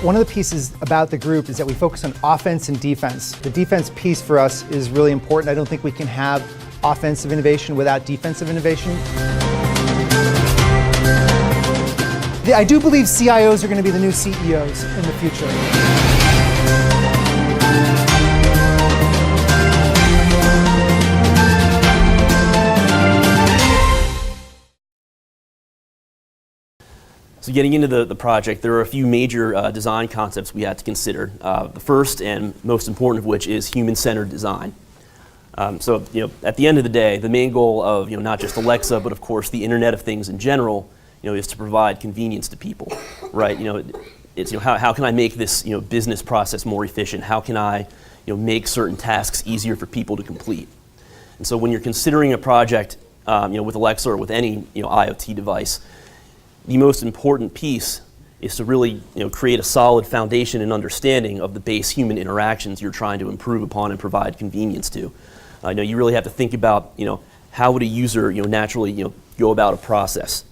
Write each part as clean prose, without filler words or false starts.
One of the pieces about the group is that we focus on offense and defense. The defense piece for us is really important. I don't think we can have offensive innovation without defensive innovation. I do believe CIOs are going to be the new CEOs in the future. So getting into the project, there are a few major design concepts we had to consider. The first and most important of which is human-centered design. So at the end of the day, the main goal of not just Alexa, but of course the Internet of Things in general, is to provide convenience to people, right? It's how can I make this business process more efficient? How can I make certain tasks easier for people to complete? And so when you're considering a project, with Alexa or with any IoT device, the most important piece is to really create a solid foundation and understanding of the base human interactions you're trying to improve upon and provide convenience to. You really have to think about how would a user naturally go about a process.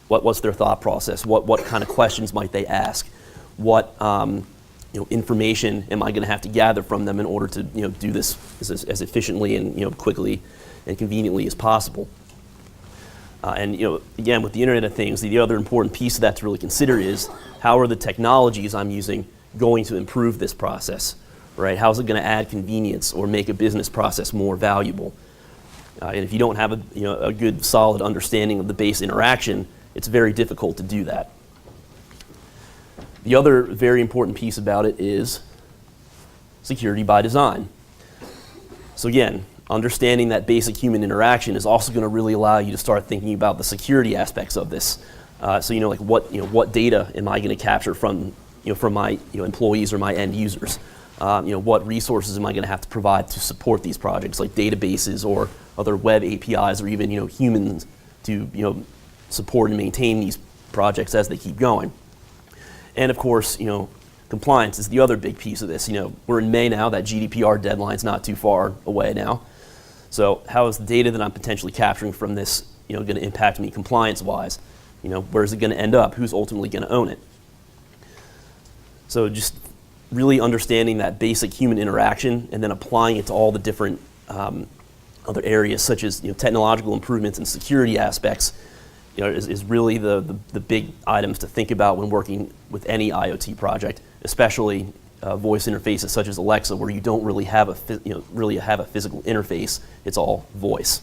What's their thought process? What kind of questions might they ask? What information am I going to have to gather from them in order to do this as efficiently and quickly and conveniently as possible? And again, with the Internet of Things, the other important piece of that to really consider is how are the technologies I'm using going to improve this process, right? How is it going to add convenience or make a business process more valuable? And if you don't have a good, solid understanding of the base interaction, it's very difficult to do that. The other very important piece about it is security by design. So again, understanding that basic human interaction is also going to really allow you to start thinking about the security aspects of this. So like what data am I going to capture from my employees or my end users? What resources am I going to have to provide to support these projects, like databases or other web APIs, or even humans to support and maintain these projects as they keep going. And of course, compliance is the other big piece of this. We're in May now. That GDPR deadline's not too far away now. So how is the data that I'm potentially capturing from this going to impact me compliance-wise? Where's it going to end up? Who's ultimately going to own it? So just really understanding that basic human interaction and then applying it to all the different other areas, such as technological improvements and security aspects, is really the big items to think about when working with any IoT project, especially voice interfaces such as Alexa, where you don't really have a physical interface. It's all voice.